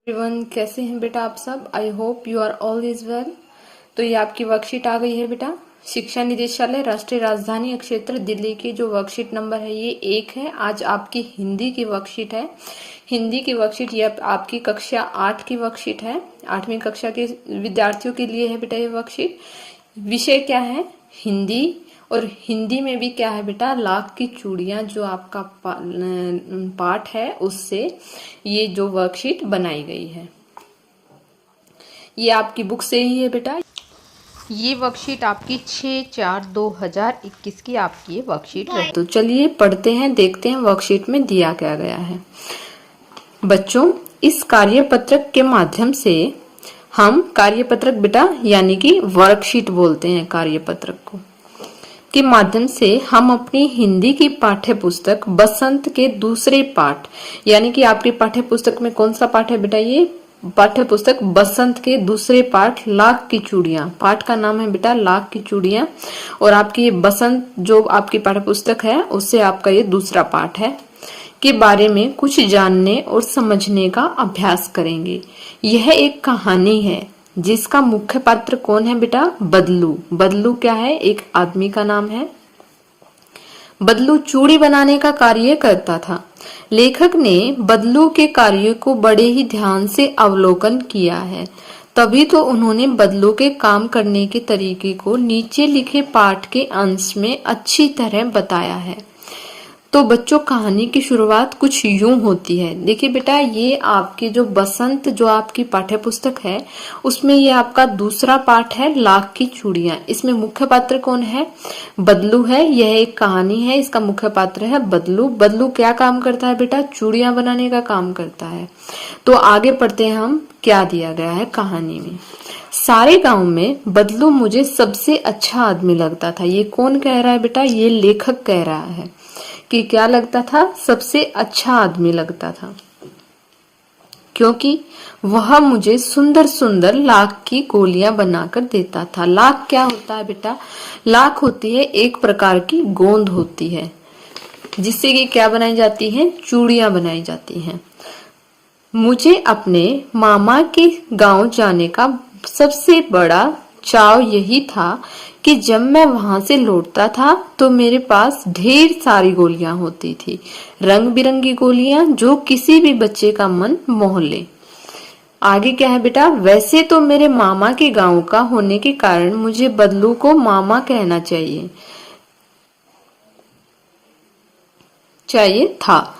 Everyone, कैसे हैं बेटा आप सब। I hope you are all is well. तो ये आपकी वर्कशीट आ गई है बेटा। शिक्षा निदेशालय राष्ट्रीय राजधानी क्षेत्र दिल्ली की जो वर्कशीट नंबर है ये 1 है। आज आपकी हिंदी की वर्कशीट है। हिंदी की वर्कशीट ये आपकी कक्षा 8 की वर्कशीट है। 8वीं कक्षा के विद्यार्थियों के लिए है बेटा ये वर्कशीट। विषय क्या है? हिंदी। और हिंदी में भी क्या है बेटा, लाख की चूड़ियां जो आपका पाठ है उससे ये जो वर्कशीट बनाई गई है। ये आपकी बुक से ही है बेटा। ये वर्कशीट आपकी 6/4/2021 की आपकी ये वर्कशीट है। तो चलिए पढ़ते हैं, देखते हैं वर्कशीट में दिया क्या गया है। बच्चों, इस कार्यपत्रक के माध्यम से हम कार्यपत्रक बेटा यानी कि वर्कशीट बोलते हैं कार्यपत्रक को, के माध्यम से हम अपनी हिंदी की पाठ्य पुस्तक बसंत के दूसरे पाठ, यानी कि आपकी पाठ्य पुस्तक में कौन सा पाठ है बेटा, ये पाठ्य पुस्तक बसंत के दूसरे पाठ लाख की चूड़ियां। पाठ का नाम है बेटा लाख की चूड़ियां। और आपकी ये बसंत जो आपकी पाठ्य पुस्तक है उससे आपका ये दूसरा पाठ है के बारे में कुछ जानने और समझने का अभ्यास करेंगे। यह एक कहानी है जिसका मुख्य पात्र कौन है बेटा, बदलू। बदलू क्या है? एक आदमी का नाम है। बदलू चूड़ी बनाने का कार्य करता था। लेखक ने बदलू के कार्य को बड़े ही ध्यान से अवलोकन किया है, तभी तो उन्होंने बदलू के काम करने के तरीके को नीचे लिखे पाठ के अंश में अच्छी तरह बताया है। तो बच्चों, कहानी की शुरुआत कुछ यूं होती है। देखिए बेटा, ये आपकी जो बसंत जो आपकी पाठ्य पुस्तक है उसमें ये आपका दूसरा पाठ है लाख की चूड़ियां। इसमें मुख्य पात्र कौन है? बदलू है। यह एक कहानी है, इसका मुख्य पात्र है बदलू। बदलू क्या काम करता है बेटा? चूड़ियां बनाने का काम करता है। तो आगे पढ़ते हैं हम, क्या दिया गया है कहानी में। सारे गांव में बदलू मुझे सबसे अच्छा आदमी लगता था। ये कौन कह रहा है बेटा? ये लेखक कह रहा है कि क्या लगता था? सबसे अच्छा आदमी लगता था, क्योंकि वह मुझे सुंदर सुंदर लाख की गोलियां बनाकर देता था। लाख क्या होता है बेटा? लाख होती है एक प्रकार की गोंद होती है जिससे कि क्या बनाई जाती है? चूड़ियां बनाई जाती हैं। मुझे अपने मामा के गांव जाने का सबसे बड़ा चाव यही था कि जब मैं वहां से लौटता था तो मेरे पास ढेर सारी गोलियां होती थी, रंग बिरंगी गोलियां जो किसी भी बच्चे का मन मोह ले। आगे क्या है बेटा? वैसे तो मेरे मामा के गांव का होने के कारण मुझे बदलू को मामा कहना चाहिए था।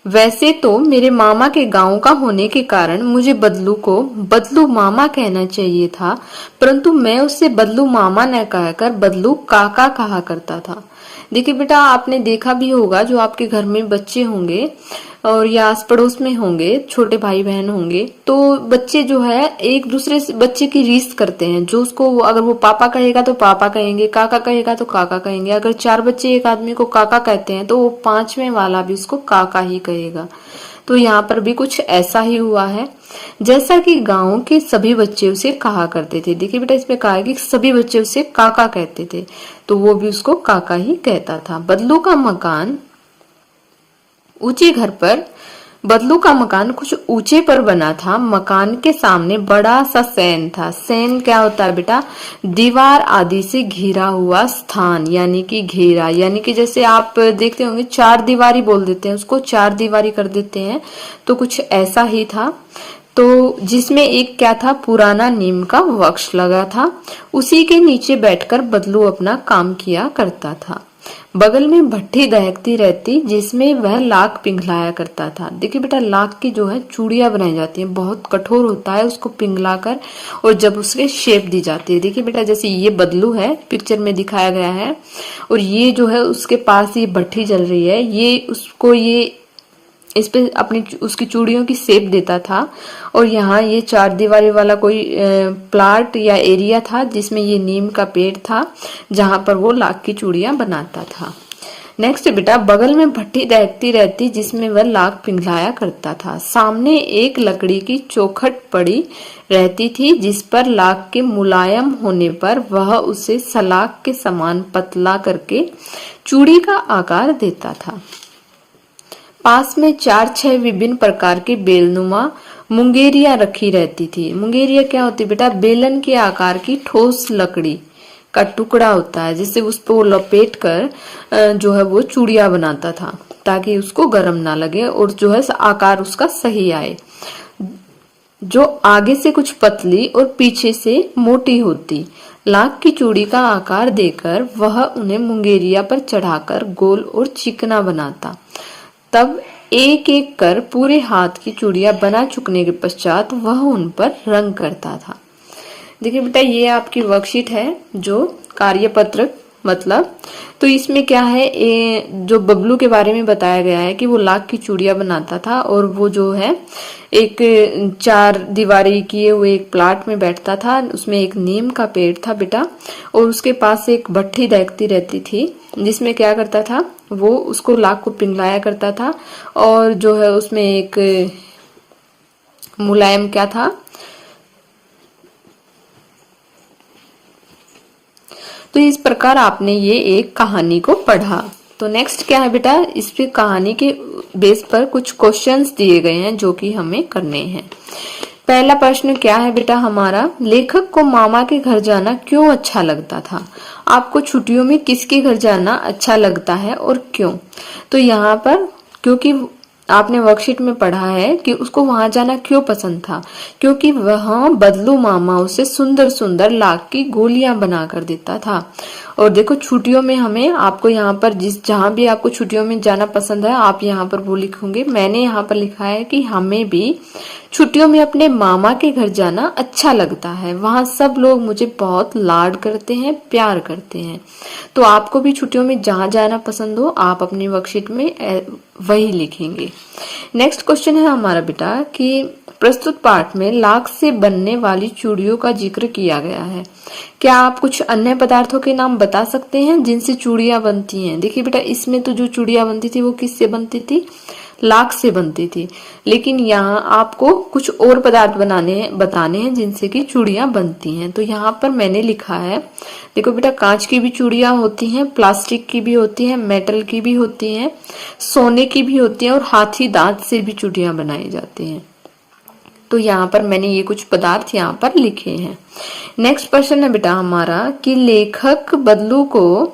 वैसे तो मेरे मामा के गांव का होने के कारण मुझे बदलू को बदलू मामा कहना चाहिए था, परंतु मैं उससे बदलू मामा न कहकर बदलू काका कहा करता था। देखिए बेटा, आपने देखा भी होगा जो आपके घर में बच्चे होंगे और या आस पड़ोस में होंगे, छोटे भाई बहन होंगे, तो बच्चे जो है एक दूसरे से बच्चे की रीस करते हैं। जो उसको अगर वो पापा कहेगा तो पापा कहेंगे, काका कहेगा तो काका कहेंगे। अगर 4 बच्चे एक आदमी को काका कहते हैं तो वो 5वें वाला भी उसको काका ही कहेगा। तो यहाँ पर भी कुछ ऐसा ही हुआ है, जैसा कि गांव के सभी बच्चे उसे कहा करते थे। देखिए बेटा, इसमें कहा है कि सभी बच्चे उसे काका कहते थे, तो वो भी उसको काका ही कहता था। बदलू का मकान ऊंचे घर पर बदलू का मकान कुछ ऊंचे पर बना था। मकान के सामने बड़ा सा सैन था। सैन क्या होता है बेटा? दीवार आदि से घिरा हुआ स्थान, यानी कि घेरा, यानी कि जैसे आप देखते होंगे 4 दीवारी बोल देते हैं उसको, 4 दीवारी कर देते हैं, तो कुछ ऐसा ही था। तो जिसमें एक क्या था? पुराना नीम का वृक्ष लगा था। उसी के नीचे बैठकर बदलू अपना काम किया करता था। बगल में भट्ठी दहकती रहती जिसमें वह लाख पिघलाया करता था। देखिए बेटा, लाख की जो है चूड़ियां बनाई जाती हैं, बहुत कठोर होता है, उसको पिघलाकर और जब उसके शेप दी जाती है। देखिए बेटा, जैसे ये बदलू है, पिक्चर में दिखाया गया है, और ये जो है उसके पास ये भट्ठी जल रही है, ये उसको ये इस पे अपनी उसकी चूड़ियों की शेप देता था। और यहाँ ये 4 दीवारी वाला कोई प्लाट या एरिया था जिसमें ये नीम का पेड़ था, जहां पर वो लाख की चूड़ियां बनाता था। नेक्स्ट बेटा, बगल में भट्ठी दहकती रहती जिसमें वह लाख पिघलाया करता था। सामने एक लकड़ी की चौखट पड़ी रहती थी जिस पर लाख के मुलायम होने पर वह उसे सलाख के समान पतला करके चूड़ी का आकार देता था। पास में 4-6 विभिन्न प्रकार की बेलनुमा मुंगेरियां रखी रहती थी। मुंगेरिया क्या होती है बेटा? बेलन के आकार की ठोस लकड़ी का टुकड़ा होता है, जिससे उस पर वो लपेट कर जो है वो चूड़ियां बनाता था, ताकि उसको गर्म ना लगे और जो है आकार उसका सही आए, जो आगे से कुछ पतली और पीछे से मोटी होती। लाख की चूड़ी का आकार देकर वह उन्हें मुंगेरिया पर चढ़ाकर गोल और चिकना बनाता। तब एक एक कर पूरे हाथ की चूड़ियां बना चुकने के पश्चात वह उन पर रंग करता था। देखिए बेटा, ये आपकी वर्कशीट है जो कार्यपत्रक मतलब, तो इसमें क्या है, जो बबलू के बारे में बताया गया है कि वो लाख की चूड़ियां बनाता था और वो जो है एक 4 दीवारी किए हुए एक प्लाट में बैठता था। उसमें एक नीम का पेड़ था बेटा, और उसके पास एक भट्ठी दहकती रहती थी, जिसमें क्या करता था वो उसको लाख को पिघलाया करता था, और जो है उसमें एक मुलायम क्या था, तो इस प्रकार आपने ये एक कहानी को पढ़ा। तो नेक्स्ट क्या है बेटा, इस पे कहानी के बेस पर कुछ क्वेश्चंस दिए गए हैं जो कि हमें करने हैं। पहला प्रश्न क्या है बेटा हमारा, लेखक को मामा के घर जाना क्यों अच्छा लगता था? आपको छुट्टियों में किसके घर जाना अच्छा लगता है और क्यों? तो यहाँ पर क्योंकि आपने वर्कशीट में पढ़ा है कि उसको वहां जाना क्यों पसंद था, क्योंकि वहां बदलू मामा उसे सुंदर सुंदर लाख की गोलियां बना कर देता था। और देखो छुट्टियों में हमें, आपको यहाँ पर जहां भी आपको छुट्टियों में जाना पसंद है, आप यहाँ पर वो लिखोगे। मैंने यहाँ पर लिखा है कि हमें भी छुट्टियों में अपने मामा के घर जाना अच्छा लगता है, वहां सब लोग मुझे बहुत लाड करते हैं, प्यार करते हैं। तो आपको भी छुट्टियों में जहां जाना पसंद हो, आप अपनी वर्कशीट में वही लिखेंगे। नेक्स्ट क्वेश्चन है हमारा बेटा कि प्रस्तुत पाठ में लाख से बनने वाली चूड़ियों का जिक्र किया गया है। क्या आप कुछ अन्य पदार्थों के नाम बता सकते हैं जिनसे चूड़ियां बनती हैं? देखिए बेटा, इसमें तो जो चूड़ियां बनती थी वो किससे बनती थी? लाख से बनती थी। लेकिन यहाँ आपको कुछ और पदार्थ बताने हैं जिनसे कि चूड़ियां बनती हैं। तो यहाँ पर मैंने लिखा है, देखो बेटा, कांच की भी चूड़ियां होती हैं, प्लास्टिक की भी होती हैं, मेटल की भी होती हैं, सोने की भी होती हैं, और हाथी दांत से भी चूड़ियां बनाई जाती हैं। तो यहाँ पर मैंने ये कुछ पदार्थ यहाँ पर लिखे हैं। नेक्स्ट प्रश्न है बेटा हमारा कि लेखक बदलू को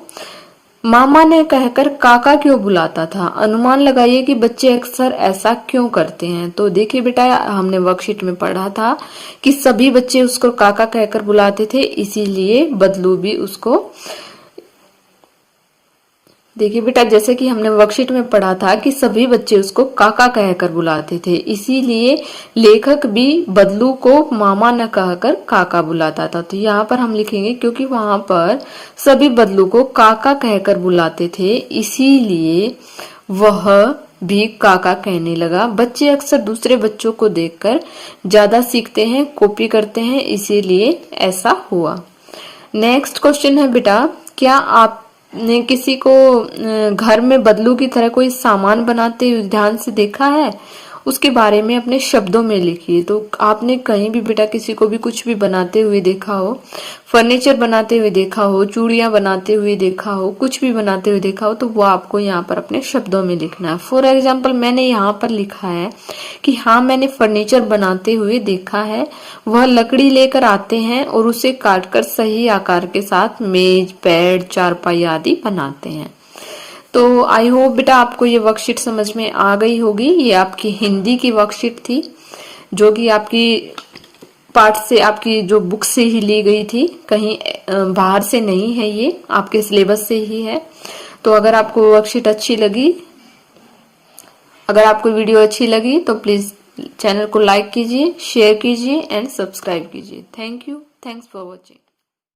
मामा ने कहकर काका क्यों बुलाता था? अनुमान लगाइए कि बच्चे अक्सर ऐसा क्यों करते हैं। तो देखिए बेटा, हमने वर्कशीट में पढ़ा था कि सभी बच्चे उसको काका कहकर बुलाते थे, इसीलिए बदलू भी उसको, देखिए बेटा, जैसे कि हमने वर्कशीट में पढ़ा था कि सभी बच्चे उसको काका कहकर बुलाते थे, इसीलिए लेखक भी बदलू को मामा न कहकर काका बुलाता था। तो यहाँ पर हम लिखेंगे क्योंकि वहां पर सभी बदलू को काका कहकर बुलाते थे, इसीलिए वह भी काका कहने लगा। बच्चे अक्सर दूसरे बच्चों को देखकर ज्यादा सीखते हैं, कॉपी करते हैं, इसीलिए ऐसा हुआ। नेक्स्ट क्वेश्चन है बेटा, क्या आपने किसी को घर में बदलू की तरह कोई सामान बनाते हुए ध्यान से देखा है? उसके बारे में अपने शब्दों में लिखिए। तो आपने कहीं भी बेटा किसी को भी कुछ भी बनाते हुए देखा हो, फर्नीचर बनाते हुए देखा हो, चूड़ियां बनाते हुए देखा हो, कुछ भी बनाते हुए देखा हो, तो वो आपको यहाँ पर अपने शब्दों में लिखना है। फॉर एग्जाम्पल मैंने यहाँ पर लिखा है कि हाँ, मैंने फर्नीचर बनाते हुए देखा है। वह लकड़ी लेकर आते हैं और उसे काटकर सही आकार के साथ मेज, बेड, चारपाई आदि बनाते हैं। तो आई होप बेटा आपको ये वर्कशीट समझ में आ गई होगी। ये आपकी हिंदी की वर्कशीट थी जो कि आपकी पाठ से, आपकी जो बुक से ही ली गई थी, कहीं बाहर से नहीं है, ये आपके सिलेबस से ही है। तो अगर आपको वर्कशीट अच्छी लगी, अगर आपको वीडियो अच्छी लगी तो प्लीज चैनल को लाइक कीजिए, शेयर कीजिए एंड सब्सक्राइब कीजिए। Thank you, thanks for watching.